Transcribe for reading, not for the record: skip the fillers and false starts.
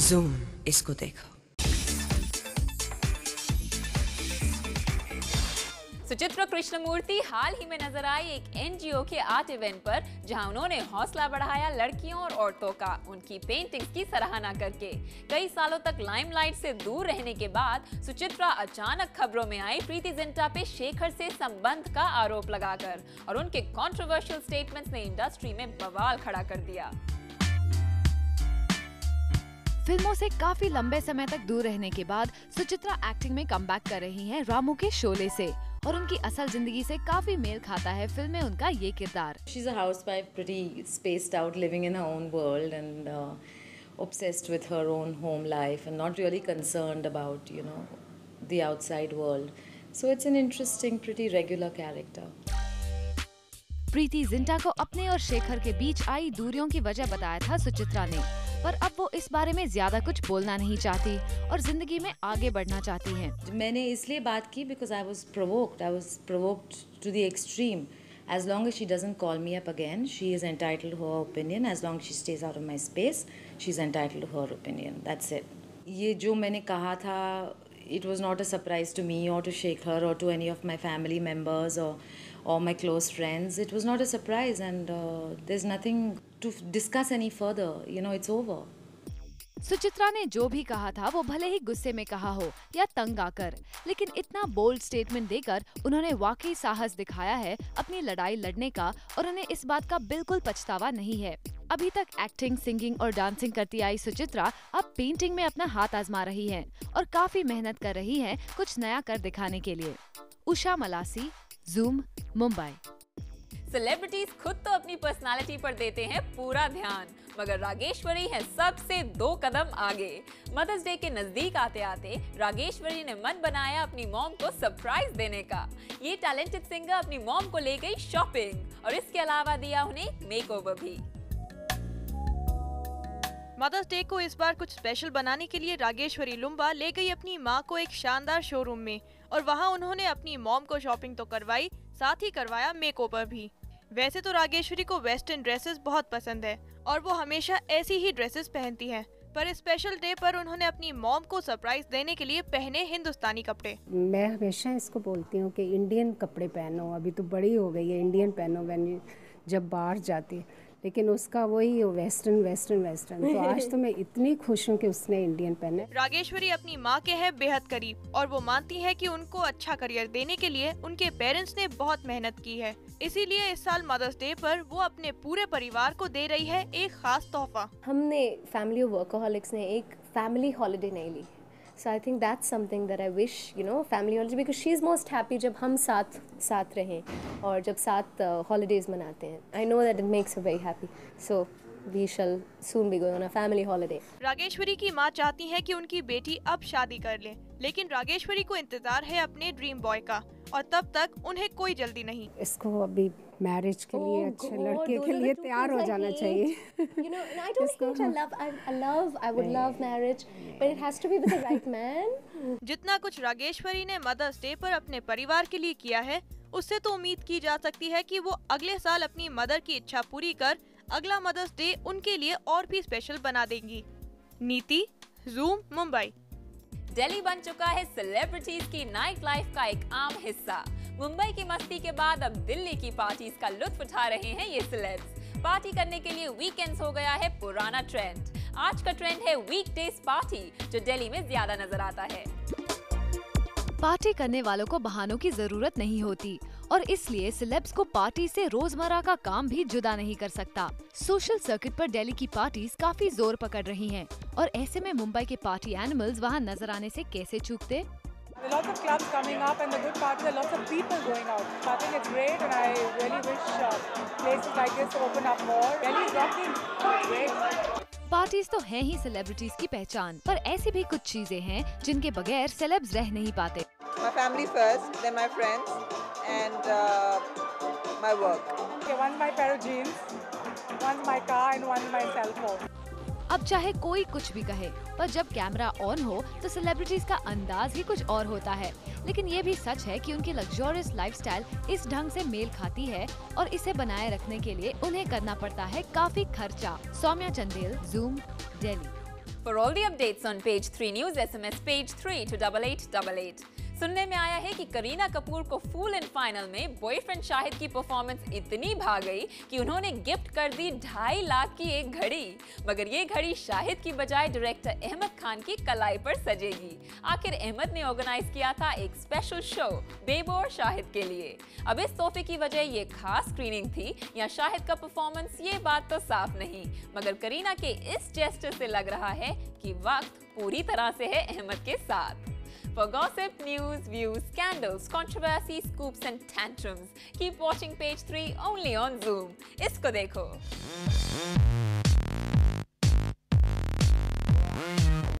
Zoom, इसको देखो। सुचित्रा कृष्णमूर्ति हाल ही में नजर आई एक एनजीओ के आर्ट इवेंट पर, जहां उन्होंने हौसला बढ़ाया लड़कियों और औरतों का उनकी पेंटिंग्स की सराहना करके। कई सालों तक लाइमलाइट से दूर रहने के बाद सुचित्रा अचानक खबरों में आई प्रीति जिंटा पे शेखर से संबंध का आरोप लगाकर, और उनके कंट्रोवर्शियल स्टेटमेंट्स ने इंडस्ट्री में बवाल खड़ा कर दिया। फिल्मों से काफी लंबे समय तक दूर रहने के बाद सुचित्रा एक्टिंग में कमबैक कर रही हैं रामू के शोले से, और उनकी असल जिंदगी से काफी मेल खाता है फिल्म में उनका ये किरदार। She's a housewife, pretty spaced out, living in her own world and obsessed with her own home life and not really concerned about, the outside world. So it's an interesting, pretty regular character. Preity Zinta को अपने और शेखर के बीच आई दूरियों की वजह बताया था सुचित्रा ने, पर अब वो इस बारे में ज्यादा कुछ बोलना नहीं चाहती और जिंदगी में आगे बढ़ना चाहती हैं। मैंने इसलिए बात की because I was provoked to the extreme. As long as she doesn't call me up again, she is entitled to her opinion. As long as she stays out of my space, she's entitled to her opinion. That's it. ये जो मैंने कहा था, it was not a surprise to me or to Shekhar or to any of my family members or my close friends. It was not a surprise, and there's nothing to discuss any further. It's over. Suchitra ने जो भी कहा था वो भले ही गुस्से में कहा हो या तंग आकर, लेकिन इतना बोल्ड स्टेटमेंट देकर उन्होंने वाकई साहस दिखाया है अपनी लड़ाई लड़ने का, और उन्हें इस बात का बिल्कुल पछतावा नहीं है। अभी तक एक्टिंग, सिंगिंग और डांसिंग करती आई सुचित्रा अब पेंटिंग में अपना हाथ आजमा रही हैं और काफी मेहनत कर रही हैं कुछ नया कर दिखाने के लिए। उषा मलासी, जूम, मुंबई। सेलिब्रिटीज खुद तो अपनी पर्सनालिटी पर देते हैं पूरा ध्यान, मगर रागेश्वरी है सबसे 2 कदम आगे। मदर्स डे के नजदीक आते आते रागेश्वरी ने मन बनाया अपनी मॉम को सरप्राइज देने का। ये टैलेंटेड सिंगर अपनी मॉम को ले गई शॉपिंग और इसके अलावा दिया उन्हें मेकओवर भी। मदर्स डे को इस बार कुछ स्पेशल बनाने के लिए रागेश्वरी लुम्बा ले गई अपनी मां को एक शानदार शोरूम में, और वहां उन्होंने अपनी मॉम को शॉपिंग तो करवाई, साथ ही करवाया मेकओवर भी। वैसे तो रागेश्वरी को वेस्टर्न ड्रेसेस बहुत पसंद है और वो हमेशा ऐसी ही ड्रेसेस पहनती हैं, पर स्पेशल डे पर उन्होंने अपनी मॉम को सरप्राइज देने के लिए पहने हिंदुस्तानी कपड़े। मैं हमेशा इसको बोलती हूँ कि इंडियन कपड़े पहनो, अभी तो बड़ी हो गई है, इंडियन पहनो जब बाहर जाती है, लेकिन उसका वही वेस्टर्न। तो आज तो मैं इतनी खुश हूँ कि उसने इंडियन पहने। रागेश्वरी अपनी माँ के है बेहद करीब और वो मानती है कि उनको अच्छा करियर देने के लिए उनके पेरेंट्स ने बहुत मेहनत की है, इसीलिए इस साल मदर्स डे पर वो अपने पूरे परिवार को दे रही है एक खास तोहफा। हमने फैमिली वर्कaholics ने एक फैमिली हॉलिडे नहीं ली, so I think that's something that I wish, family holiday, because she is most happy जब हम साथ रहें और जब साथ holidays मनाते हैं। I know that it makes her very happy, so we shall soon be going on a family holiday. Rageshwari की माँ चाहती है कि उनकी बेटी अब शादी कर ले, लेकिन रागेश्वरी को इंतजार है अपने ड्रीम बॉय का, और तब तक उन्हें कोई जल्दी नहीं। इसको अभी मैरिज के लिए अच्छे लड़के के लिए तैयार हो जाना चाहिए। I don't hate, I would love marriage, but it has to be with the right man. जितना कुछ रागेश्वरी ने मदर्स डे पर अपने परिवार के लिए किया है, उससे तो उम्मीद की जा सकती है कि वो अगले साल अपनी मदर की इच्छा पूरी कर अगला मदर्स डे उनके लिए और भी स्पेशल बना देंगी। नीति, जूम, मुंबई। दिल्ली बन चुका है सेलिब्रिटीज की नाइट लाइफ का एक आम हिस्सा। मुंबई की मस्ती के बाद अब दिल्ली की पार्टीज का लुत्फ उठा रहे हैं ये सेलेब्स। पार्टी करने के लिए वीकेंड्स हो गया है पुराना ट्रेंड। आज का ट्रेंड है वीकडेज पार्टी, जो दिल्ली में ज्यादा नजर आता है। पार्टी करने वालों को बहानों की जरूरत नहीं होती, और इसलिए सेलेब्स को पार्टी से रोजमर्रा का काम भी जुदा नहीं कर सकता। सोशल सर्किट पर दिल्ली की पार्टीज काफी जोर पकड़ रही हैं, और ऐसे में मुंबई के पार्टी एनिमल्स वहां नजर आने से कैसे चूकते। There are lots of clubs coming up and the good part is there are lots of people going out. So I think it's great and I really wish places like this open up more. Delhi is rocking. Great. Parties तो हैं ही celebrities की पहचान, पर ऐसी भी कुछ चीजें हैं जिनके बगैर सेलेब्स रह नहीं पाते। My family first, then my friends and my work. Okay, one's my pair of jeans, one's my car and one's my cell phone. अब चाहे कोई कुछ भी कहे, पर जब कैमरा ऑन हो तो सेलिब्रिटीज का अंदाज ही कुछ और होता है। लेकिन ये भी सच है कि उनकी लग्जरियस लाइफस्टाइल इस ढंग से मेल खाती है, और इसे बनाए रखने के लिए उन्हें करना पड़ता है काफी खर्चा। Saumya Chandel, zoom, Delhi. For all the updates on Page 3 News, SMS Page 3 to 8888. सुनने में आया है कि करीना कपूर को फुल एंड फाइनल में बॉयफ्रेंड शाहिद की परफॉर्मेंस इतनी भा गई कि उन्होंने गिफ्ट कर दी 2.5 लाख की एक घड़ी। मगर ये घड़ी शाहिद की बजाय डायरेक्टर अहमद खान की कलाई पर सजेगी। आखिर अहमद ने ऑर्गेनाइज किया था एक स्पेशल शो बेबो और शाहिद के लिए। अब इस तोहफे की वजह ये खास स्क्रीनिंग थी या शाहिद का परफॉर्मेंस, ये बात तो साफ नहीं, मगर करीना के इस जेस्चर से लग रहा है कि वक्त पूरी तरह से है अहमद के साथ। For gossip, news, views, scandals, controversies, scoops and tantrums, keep watching Page 3 only on Zoom. इसको देखो।